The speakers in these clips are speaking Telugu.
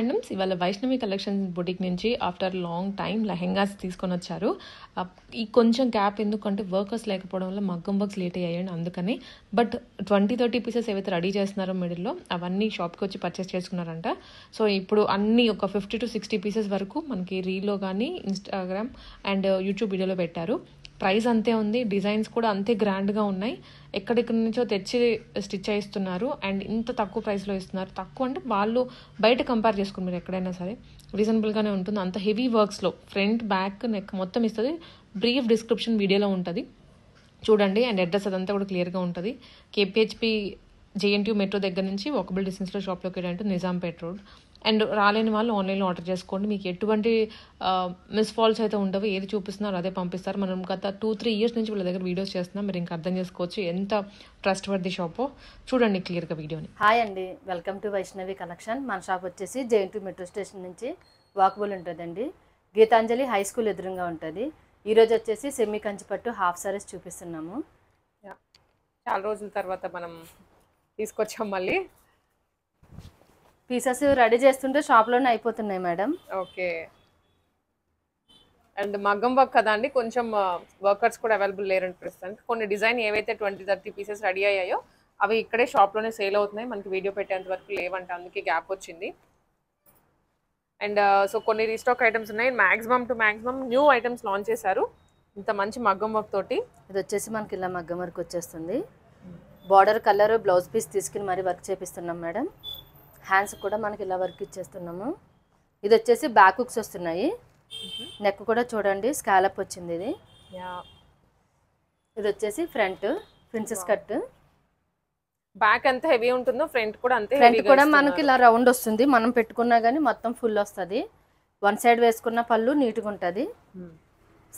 హ్యాండ్లూమ్స్ ఇవాళ వైష్ణవి కలెక్షన్ బుటిక్ నుంచి ఆఫ్టర్ లాంగ్ టైం లెహెంగాస్ తీసుకొని వచ్చారు. ఈ కొంచెం గ్యాప్ ఎందుకంటే వర్కర్స్ లేకపోవడం వల్ల మగ్గం వర్క్స్ లేట్ అయ్యాయండి, అందుకని. బట్ 20-30 పీసెస్ ఏవైతే రెడీ చేస్తున్నారో మిడిల్లో అవన్నీ షాప్కి వచ్చి పర్చేస్ చేసుకున్నారంట. సో ఇప్పుడు అన్ని ఒక 50 to 60 పీసెస్ వరకు మనకి రీల్లో కానీ ఇన్స్టాగ్రామ్ అండ్ యూట్యూబ్ వీడియోలో పెట్టారు. ప్రైస్ అంతే ఉంది, డిజైన్స్ కూడా అంతే గ్రాండ్గా ఉన్నాయి. ఎక్కడెక్కడి నుంచో తెచ్చి స్టిచ్ చేయిస్తున్నారు అండ్ ఇంత తక్కువ ప్రైస్లో ఇస్తున్నారు. తక్కువ అంటే వాళ్ళు బయట కంపేర్ చేసుకుని మీరు ఎక్కడైనా సరే రీజనబుల్గానే ఉంటుంది. అంత హెవీ వర్క్స్లో ఫ్రంట్ బ్యాక్ నెక్ మొత్తం ఇస్తుంది. బ్రీఫ్ డిస్క్రిప్షన్ వీడియోలో ఉంటుంది చూడండి, అండ్ అడ్రస్ అదంతా కూడా క్లియర్గా ఉంటుంది. కేపీహెచ్పి జేఎన్టీయూ మెట్రో దగ్గర నుంచి వాకబుల్ డిస్టెన్స్లో షాప్ లొకేట్ అంటే నిజాంపేట్ రోడ్. అండ్ రాలేని వాళ్ళు ఆన్లైన్లో ఆర్డర్ చేసుకోండి, మీకు ఎటువంటి మిస్ ఫాల్స్ అయితే ఉండవు. ఏది చూపిస్తున్నారు అదే పంపిస్తారు. మనం గత 2-3 ఇయర్స్ నుంచి వీళ్ళ దగ్గర వీడియోస్ చేస్తున్నాం, మీరు ఇంకా అర్థం చేసుకోవచ్చు ఎంత ట్రస్ట్ వర్ది షాపో. చూడండి క్లియర్గా వీడియోని. హాయ్ అండి, వెల్కమ్ టు వైష్ణవి కలెక్షన్. మన షాప్ వచ్చేసి జేఎన్టీయూ మెట్రో స్టేషన్ నుంచి వాకబుల్ ఉంటుందండి. గీతాంజలి హై స్కూల్ ఎదురుగా ఉంటుంది. ఈరోజు వచ్చేసి సెమీ కంచిపట్టు హాఫ్ సారీస్ చూపిస్తున్నాము. చాలా రోజుల తర్వాత మనం తీసుకొచ్చాం మళ్ళీ. పీసెస్ రెడీ చేస్తుంటే షాప్లోనే అయిపోతున్నాయి మేడం. ఓకే, అండ్ మగ్గం వర్క్ కదా అండి, కొంచెం వర్కర్స్ కూడా అవైలబుల్ లేరండి ప్రస్తుతానికి. కొన్ని డిజైన్ ఏవైతే 20-30 పీసెస్ రెడీ అయ్యాయో అవి ఇక్కడే షాప్లోనే సేల్ అవుతున్నాయి. మనకి వీడియో పెట్టేంత వరకు లేవంట, అందుకే గ్యాప్ వచ్చింది. అండ్ సో కొన్ని రీస్టాక్ ఐటమ్స్ ఉన్నాయి. Maximum to maximum new items launch చేశారు ఇంత మంచి మగ్గం వర్క్ తోటి. ఇది వచ్చేసి మనకి ఇలా మగ్గం వర్క్ వచ్చేస్తుంది. బార్డర్ కలర్ బ్లౌజ్ పీస్ తీసుకుని మరి వర్క్ చేపిస్తున్నాం మేడం. హ్యాండ్స్ కూడా మనకి ఇలా వర్క్ ఇచ్చేస్తున్నాము. ఇది వచ్చేసి బ్యాక్ హుక్స్ వస్తున్నాయి. నెక్ కూడా చూడండి స్కాలప్ వచ్చింది. ఇది వచ్చేసి ఫ్రంట్ ప్రిన్సెస్ కట్. బ్యాక్ ఎంత హెవీ ఉంటుందో ఫ్రంట్ కూడా అంతే. ఫ్రంట్ కూడా మనకి ఇలా రౌండ్ వస్తుంది, మనం పెట్టుకున్నా కానీ మొత్తం ఫుల్ వస్తుంది. వన్ సైడ్ వేసుకున్న పళ్ళు నీట్గా ఉంటుంది.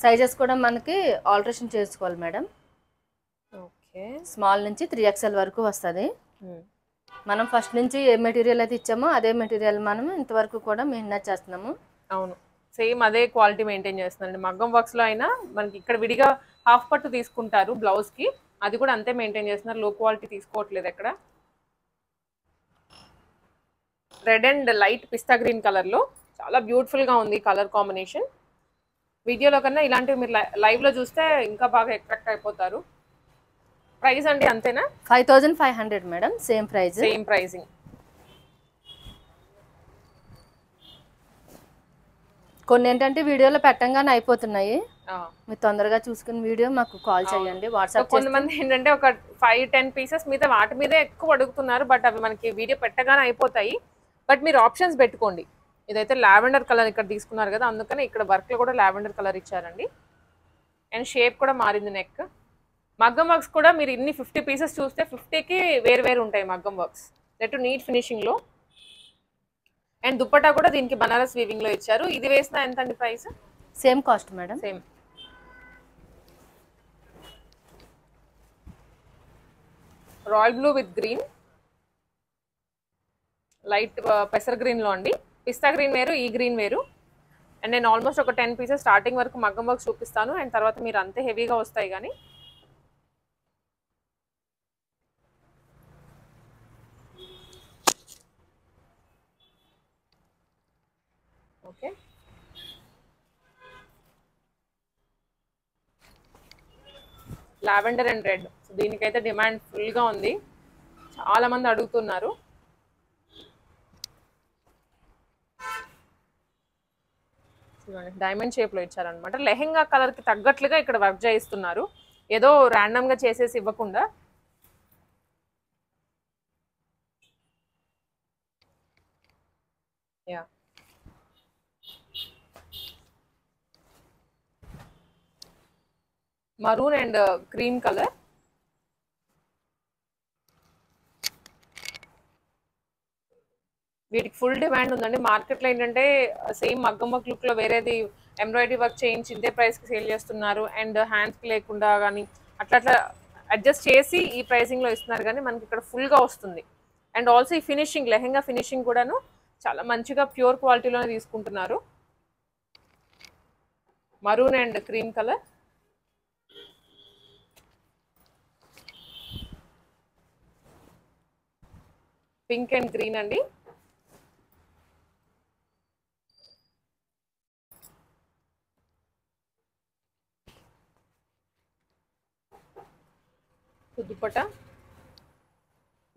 సైజెస్ కూడా మనకి ఆల్టరేషన్ చేసుకోవాలి మేడం. ఓకే, స్మాల్ నుంచి 3XL వరకు వస్తుంది. మనం ఫస్ట్ నుంచి ఏ మెటీరియల్ అయితే ఇచ్చామో అదే మెటీరియల్ మనం ఇంతవరకు కూడా మెయింటైన్ చేస్తున్నాము. అవును, సేమ్ అదే క్వాలిటీ మెయింటైన్ చేస్తున్నారండి. మగ్గం వర్క్స్లో అయినా మనకి ఇక్కడ విడిగా హాఫ్ పట్టు తీసుకుంటారు బ్లౌజ్కి, అది కూడా అంతే మెయింటైన్ చేస్తున్నారు. లో క్వాలిటీ తీసుకోవట్లేదు ఎక్కడ. Red and light pista green కలర్లో చాలా బ్యూటిఫుల్గా ఉంది కలర్ కాంబినేషన్. వీడియోలో కన్నా ఇలాంటివి మీరు లైవ్లో చూస్తే ఇంకా బాగా అట్రాక్ట్ అయిపోతారు. ప్రైస్ అండి అంతేనా? 5500 madam, same price. Same pricing. కొన్ని ఏంటంటే వీడియోలో పెట్టంగానే అయిపోతున్నాయి, మీరు తొందరగా చూసుకుని వీడియో మాకు కాల్ చేయండి, వాట్సాప్. కొంతమంది ఏంటంటే ఒక 5-10 పీసెస్ మీద వాటి మీదే ఎక్కువ అడుగుతున్నారు, బట్ అవి మనకి వీడియో పెట్టగానే అయిపోతాయి. బట్ మీరు ఆప్షన్స్ పెట్టుకోండి. ఇదైతే లావెండర్ కలర్ ఇక్కడ తీసుకున్నారు కదా, అందుకని ఇక్కడ వర్క్లో కూడా లావెండర్ కలర్ ఇచ్చారండి. అండ్ షేప్ కూడా మారింది నెక్. మగ్గం వర్క్స్ కూడా మీరు ఇన్ని 50 పీసెస్ చూస్తే 50కి వేరు ఉంటాయి మగ్గం వర్క్స్, దట్ నీట్ ఫినిషింగ్లో. అండ్ దుప్పటా కూడా దీనికి బనారస్ వీవింగ్లో ఇచ్చారు. ఇది వేసిన ఎంత అండి price? Same cost madam. Same. Royal blue with green, light పెసర్ గ్రీన్లో అండి. పిస్తా గ్రీన్ వేరు, ఈ గ్రీన్ వేరు. అండ్ నేను ఆల్మోస్ట్ ఒక 10 పీసెస్ స్టార్టింగ్ వరకు మగ్గం వర్క్ చూపిస్తాను, అండ్ తర్వాత మీరు అంతే హెవీగా వస్తాయి కానీ. Okay, lavender and red, so దీనికైతే డిమాండ్ ఫుల్గా ఉంది, చాలా మంది అడుగుతున్నారు. డైమండ్ షేప్లో ఇచ్చారనమాట. లెహెంగా కలర్కి తగ్గట్లుగా ఇక్కడ వర్క్ చేయిస్తున్నారు, ఏదో ర్యాండమ్గా చేసేసి ఇవ్వకుండా. Yeah, maroon and cream colour. వీటికి ఫుల్ డిమాండ్ ఉందండి మార్కెట్లో. ఏంటంటే సేమ్ మగ్గం వర్క్ లుక్లో వేరేది ఎంబ్రాయిడరీ వర్క్ చేయించి ఇంతే ప్రైస్కి సేల్ చేస్తున్నారు, అండ్ హ్యాండ్స్కి లేకుండా కానీ అట్లా అడ్జస్ట్ చేసి ఈ ప్రైసింగ్లో ఇస్తున్నారు. కానీ మనకి ఇక్కడ ఫుల్గా వస్తుంది. అండ్ ఆల్సో ఈ ఫినిషింగ్, లెహెంగా ఫినిషింగ్ కూడాను చాలా మంచిగా ప్యూర్ క్వాలిటీలోనే తీసుకుంటున్నారు. Maroon and cream colour. Pink and green అండి. దుపట్టా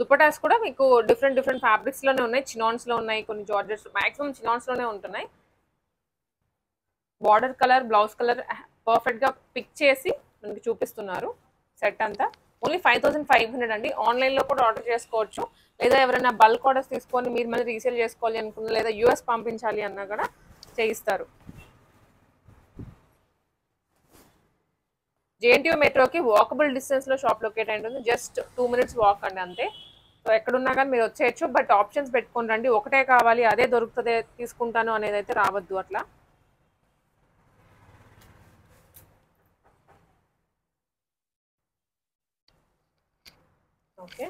దుపటాస్ కూడా మీకు డిఫరెంట్ డిఫరెంట్ ఫ్యాబ్రిక్స్ లోనే ఉన్నాయి, చినాన్స్ లో ఉన్నాయి, కొన్ని జార్జెట్స్, మాక్సిమం చినాన్స్ లోనే ఉంటున్నాయి. Border colour, blouse colour perfect గా పిక్ చేసి మనకి చూపిస్తున్నారు. సెట్ అంతా ఓన్లీ 5500 అండి. ఆన్లైన్ లో కూడా ఆర్డర్ చేసుకోవచ్చు, లేదా ఎవరైనా బల్క్ ఆర్డర్స్ తీసుకొని మీరు మళ్ళీ రీసేల్ చేసుకోవాలి అనుకున్నా, లేదా యూఎస్ పంపించాలి అన్నా కూడా చేయిస్తారు. జేఎన్టీయూ మెట్రోకి వాకబుల్ డిస్టెన్స్ లో షాప్ లొకేట్ అయి ఉంటుంది. జస్ట్ 2 minutes వాక్ అండి అంతే. సో ఎక్కడున్నా కానీ మీరు వచ్చేయచ్చు. బట్ ఆప్షన్స్ పెట్టుకొని రండి. ఒకటే కావాలి అదే దొరుకుతుంది తీసుకుంటాను అనేది అయితే రావద్దు అట్లా. ఓకే,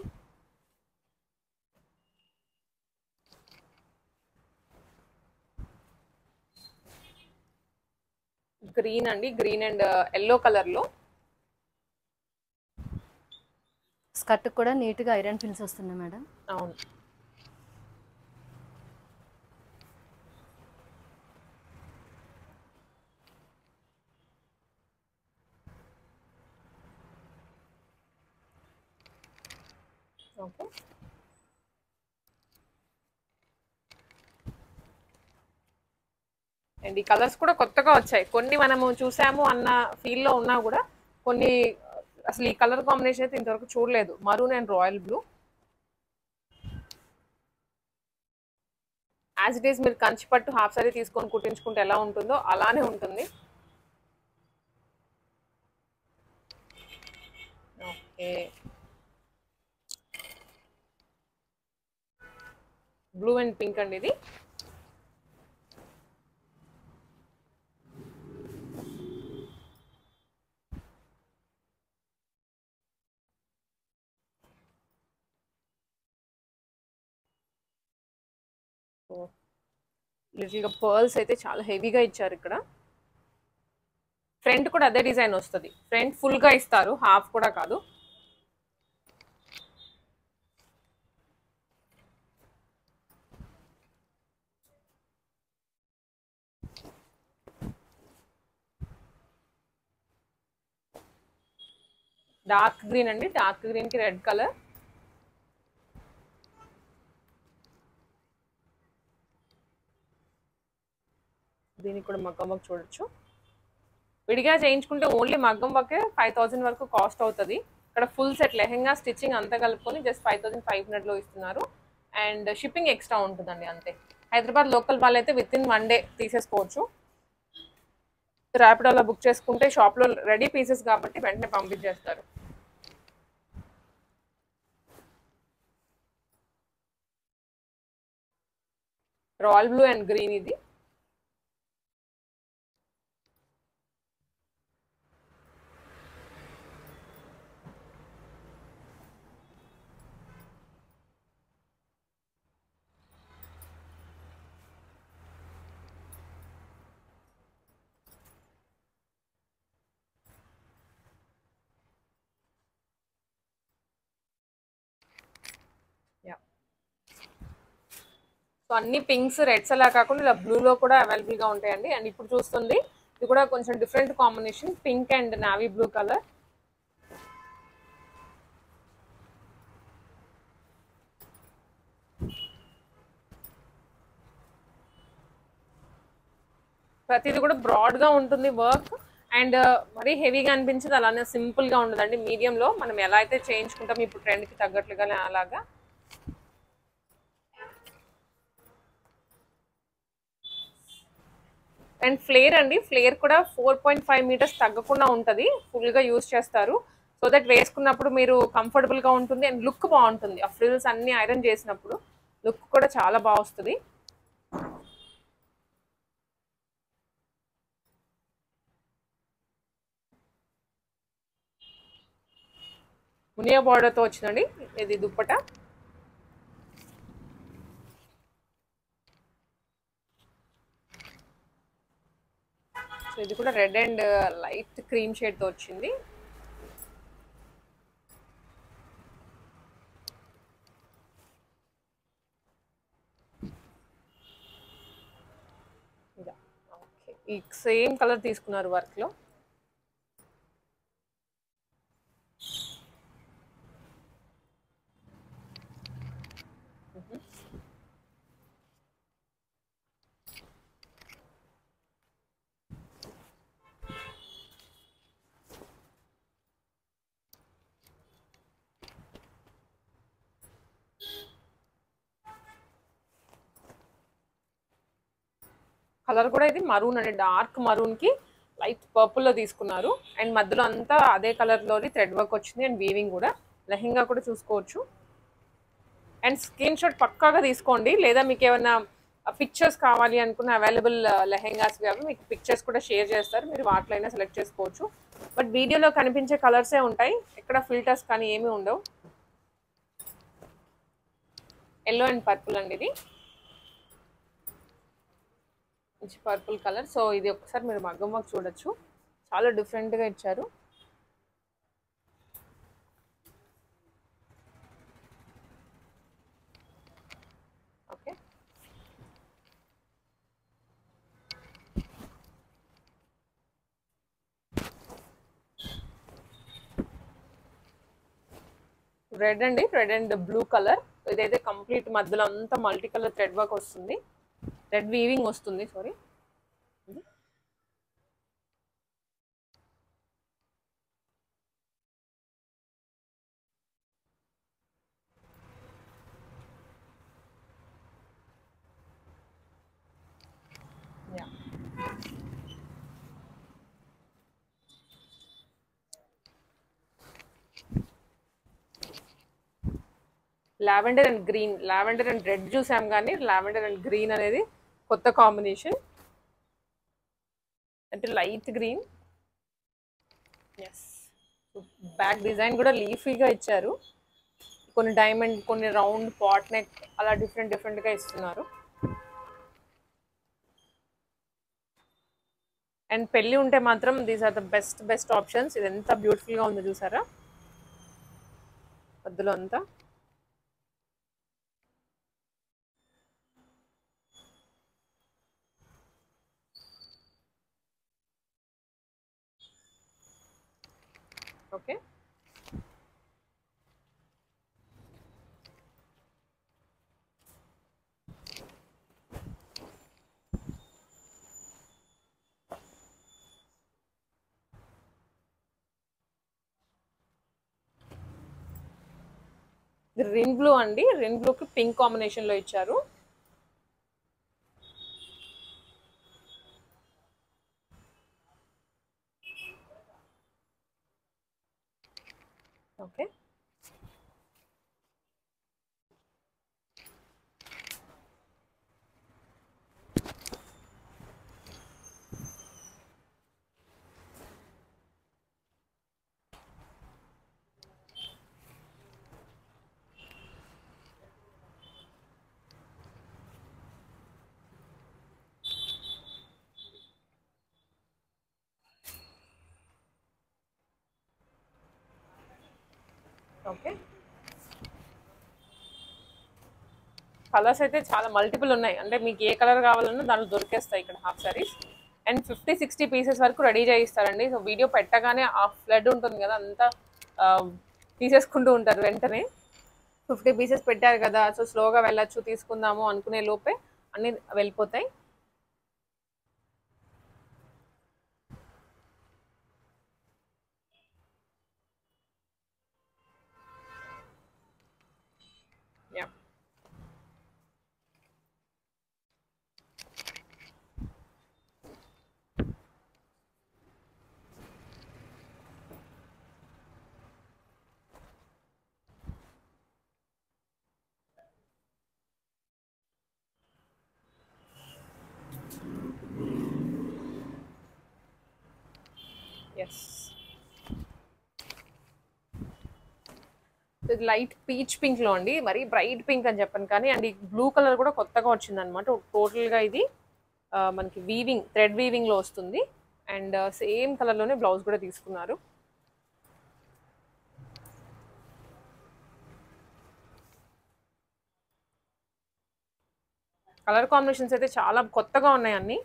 గ్రీన్ అండి, గ్రీన్ అండ్ ఎల్లో కలర్ లో. స్కర్ట్ కూడా నీట్గా ఐరన్ పిన్స్ వస్తున్నాయి మేడం. అవును, ఓకే. అండ్ ఈ కలర్స్ కూడా కొత్తగా వచ్చాయి. కొన్ని మనము చూసాము అన్న ఫీల్ లో ఉన్నా కూడా కొన్ని అసలు ఈ కలర్ కాంబినేషన్ అయితే ఇంతవరకు చూడలేదు. Maroon and royal blue. As it is మీరు కంచిపట్టు హాఫ్ సారీ తీసుకొని కుట్టించుకుంటే ఎలా ఉంటుందో అలానే ఉంటుంది. ఓకే, బ్లూ అండ్ పింక్ అండి ఇది. లిటిల్ గా పర్ల్స్ అయితే చాలా హెవీగా ఇచ్చారు ఇక్కడ. ఫ్రంట్ కూడా అదే డిజైన్ వస్తుంది. ఫ్రంట్ ఫుల్ గా ఇస్తారు, హాఫ్ కూడా కాదు. డార్క్ గ్రీన్ అండి, డార్క్ గ్రీన్ కి రెడ్ కలర్. దీనికి కూడా మగ్గం వర్క్ చూడొచ్చు. విడిగా చేయించుకుంటే ఓన్లీ మగ్గం వర్కే 5000 వరకు కాస్ట్ అవుతుంది. ఇక్కడ ఫుల్ సెట్ లెహెంగా స్టిచ్చింగ్ అంతా కలుపుకొని జస్ట్ 5500 లో ఇస్తున్నారు. అండ్ షిప్పింగ్ ఎక్స్ట్రా ఉంటుందండి అంతే. హైదరాబాద్ లోకల్ వాళ్ళైతే విత్ ఇన్ 1 day తీసేసుకోవచ్చు. ర్యాపిడోలో బుక్ చేసుకుంటే షాప్లో రెడీ పీసెస్ కాబట్టి వెంటనే పంపించేస్తారు. రాయల్ బ్లూ అండ్ గ్రీన్ ఇది. సో అన్ని పింక్స్, రెడ్స్ అలా కాకుండా ఇలా బ్లూలో కూడా అవైలబుల్గా ఉంటాయండి. అండ్ ఇప్పుడు చూస్తుంది ఇది కూడా కొంచెం different combination, pink and navy blue colour. ప్రతిది కూడా బ్రాడ్గా ఉంటుంది వర్క్. అండ్ మరీ హెవీగా అనిపించదు, అలానే సింపుల్గా ఉండదండి. మీడియంలో మనం ఎలా అయితే చేయించుకుంటాం ఇప్పుడు ట్రెండ్కి తగ్గట్లుగా అలాగా. అండ్ ఫ్లేర్ అండి, ఫ్లేర్ కూడా 4.5 meters తగ్గకుండా ఉంటుంది. ఫుల్గా యూజ్ చేస్తారు సో దట్ వేసుకున్నప్పుడు మీరు కంఫర్టబుల్గా ఉంటుంది అండ్ లుక్ బాగుంటుంది. ఆ ఫ్రిల్స్ అన్ని ఐరన్ చేసినప్పుడు లుక్ కూడా చాలా బాగా వస్తుంది. మునియా బార్డర్తో వచ్చిందండి ఇది దుప్పట. సో ఇది కూడా రెడ్ అండ్ లైట్ క్రీమ్ షేడ్తో వచ్చింది. ఓకే, ఈ సేమ్ కలర్ తీసుకున్నారు వర్క్లో. కలర్ కూడా ఇది మరూన్ అండి, డార్క్ మరూన్కి లైట్ పర్పుల్లో తీసుకున్నారు. అండ్ మధ్యలో అంతా అదే కలర్లోని థ్రెడ్ వర్క్ వచ్చింది అండ్ వీవింగ్ కూడా. లెహెంగా కూడా చూసుకోవచ్చు. అండ్ స్క్రీన్ షాట్ పక్కాగా తీసుకోండి, లేదా మీకు ఏమైనా పిక్చర్స్ కావాలి అనుకున్న అవైలబుల్ లెహెంగాస్ అవి మీకు పిక్చర్స్ కూడా షేర్ చేస్తారు, మీరు వాటిలో అయినా సెలెక్ట్ చేసుకోవచ్చు. బట్ వీడియోలో కనిపించే కలర్సే ఉంటాయి, ఎక్కడ ఫిల్టర్స్ కానీ ఏమీ ఉండవు. ఎల్లో అండ్ పర్పుల్ అండి, ఇది మంచి పర్పుల్ కలర్. సో ఇది ఒకసారి మీరు మగ్గం వర్క్ చూడొచ్చు, చాలా డిఫరెంట్గా ఇచ్చారు. ఓకే, రెడ్ అండి, రెడ్ అండ్ బ్లూ కలర్. ఇదైతే కంప్లీట్ మధ్యలో అంతా మల్టీ కలర్ థ్రెడ్ వర్క్ వస్తుంది, రెడ్ వీవింగ్ వస్తుంది. Sorry, lavender and green, lavender and red చూసాం కానీ లావెండర్ అండ్ గ్రీన్ అనేది కొత్త కాంబినేషన్, అంటే light green. Yes, back design కూడా లీఫీగా ఇచ్చారు, కొన్ని డైమండ్, కొన్ని రౌండ్ పాట్ నెక్, అలా డిఫరెంట్ డిఫరెంట్గా ఇస్తున్నారు. అండ్ పెళ్ళి ఉంటే మాత్రం these are the best options. ఇది ఎంత బ్యూటిఫుల్గా ఉందో చూసారా, మధ్యలో అంతా. ఓకే, రిన్ బ్లూ అండి, రిన్ బ్లూకి పింక్ కాంబినేషన్లో ఇచ్చారు. Okay, okay. కలర్స్ అయితే చాలా మల్టిపుల్ ఉన్నాయి, అంటే మీకు ఏ కలర్ కావాలన్నా దాంట్లో దొరికేస్తాయి ఇక్కడ హాఫ్ సారీస్. అండ్ 50-60 పీసెస్ వరకు రెడీ చేయిస్తారండి. సో వీడియో పెట్టగానే ఆ ఫ్లడ్ ఉంటుంది కదా, అంతా తీసేసుకుంటూ ఉంటారు వెంటనే. 50 పీసెస్ పెట్టారు కదా, సో స్లోగా వెళ్ళొచ్చు తీసుకుందాము అనుకునే లోపే అన్నీ వెళ్ళిపోతాయి. Yeah, yes. ఇది లైట్ పీచ్ పింక్ లో అండి, మరి బ్రైట్ పింక్ అని చెప్పాను కానీ. అండ్ ఈ బ్లూ కలర్ కూడా కొత్తగా వచ్చింది అనమాట. టోటల్గా ఇది మనకి వీవింగ్, థ్రెడ్ వీవింగ్ లో వస్తుంది. అండ్ సేమ్ కలర్ లోనే బ్లౌజ్ కూడా తీసుకున్నారు. కలర్ కాంబినేషన్స్ అయితే చాలా కొత్తగా ఉన్నాయి అన్ని.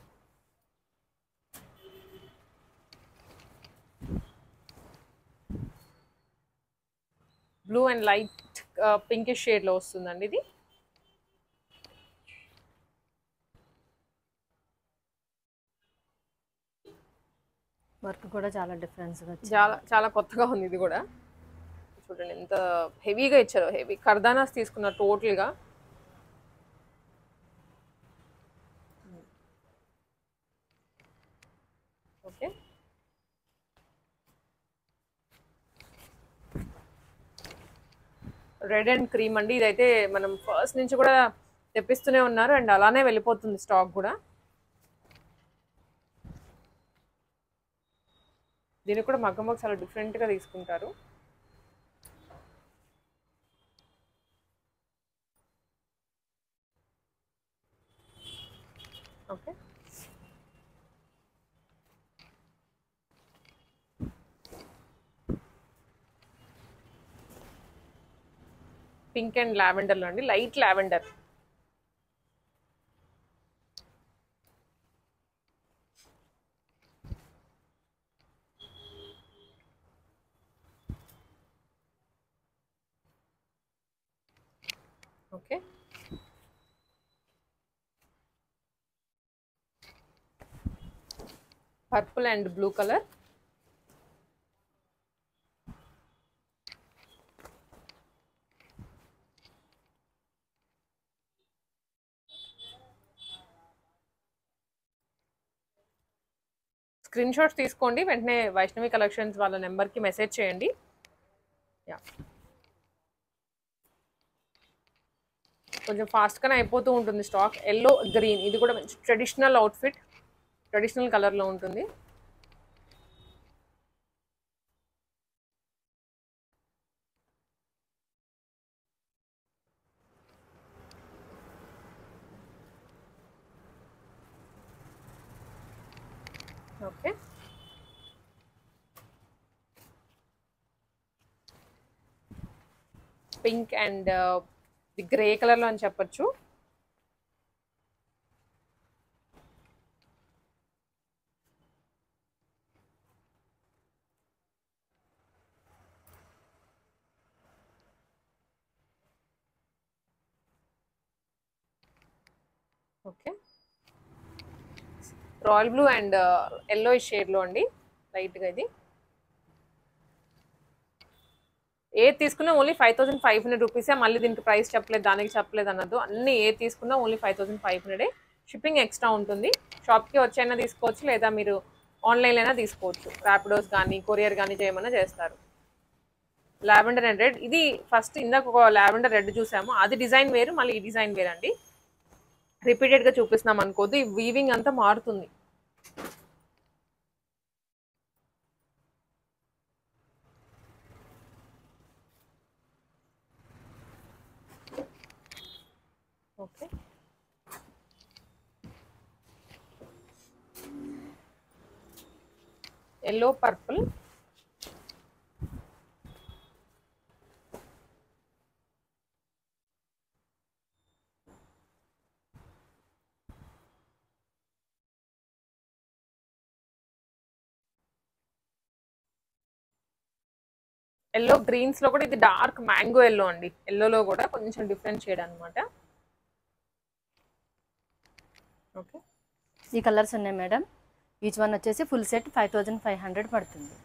Blue and light pinkish shade లో వస్తుందండి ఇది. వర్క్ కూడా చాలా డిఫరెన్స్గా వచ్చింది, చాలా చాలా కొత్తగా ఉంది ఇది కూడా. చూడండి ఎంత హెవీగా ఇచ్చారు, హెవీ కర్దానాస్ తీసుకున్నారు టోటల్గా. రెడ్ అండ్ క్రీమ్ అండి. ఇదైతే మనం ఫస్ట్ నుంచి కూడా తెప్పిస్తూనే ఉన్నారు అండ్ అలానే వెళ్ళిపోతుంది స్టాక్ కూడా. దీనికి కూడా మగ్గం వర్క్ చాలా డిఫరెంట్గా తీసుకుంటారు. ఓకే, పింక్ అండ్ లావెండర్లో అండి, light lavender. Okay, purple and blue colour. Screen shots తీసుకోండి, వెంటనే వైష్ణవి కలెక్షన్స్ వాళ్ళ నెంబర్కి మెసేజ్ చేయండి. యా, కొంచెం ఫాస్ట్గానే అయిపోతూ ఉంటుంది స్టాక్. ఎల్లో గ్రీన్, ఇది కూడా మంచి ట్రెడిషనల్ అవుట్ఫిట్, ట్రెడిషనల్ కలర్లో ఉంటుంది. Okay, pink and the grey కలర్లో అని చెప్పొచ్చు. Okay, royal blue and yellow షేడ్లో అండి, లైట్గా ఇది. ఏది తీసుకున్నా ఓన్లీ 5500 రూపీసే. మళ్ళీ దీనికి ప్రైస్ చెప్పలేదు, దానికి చెప్పలేదు అన్నది. అన్ని ఏది తీసుకున్నా ఓన్లీ 5500. షిప్పింగ్ ఎక్స్ట్రా ఉంటుంది. షాప్కి వచ్చైనా తీసుకోవచ్చు, లేదా మీరు ఆన్లైన్లో అయినా తీసుకోవచ్చు. ర్యాపిడోస్ కానీ కొరియర్ కానీ చేయమన్నా చేస్తారు. లావెండర్ అండ్ రెడ్, ఇది ఫస్ట్ ఇందాక ఒక లావెండర్ రెడ్ చూసాము, అది డిజైన్ వేరు, మళ్ళీ ఈ డిజైన్ వేరు అండి. రిపీటెడ్గా చూపిస్తున్నాం అనుకోద్దు, ఈ వీవింగ్ అంతా మారుతుంది. Okay, yellow purple. Yellow greens లో కూడా ఇది డార్క్ మ్యాంగో ఎల్లో అండి. ఎల్లోలో కూడా కొంచెం డిఫరెంట్ షేడ్ అనమాట. ఓకే, ఈ కలర్స్ ఉన్నాయి మేడం. ఈచ్ వన్ వచ్చేసి ఫుల్ సెట్ 5500 పడుతుంది.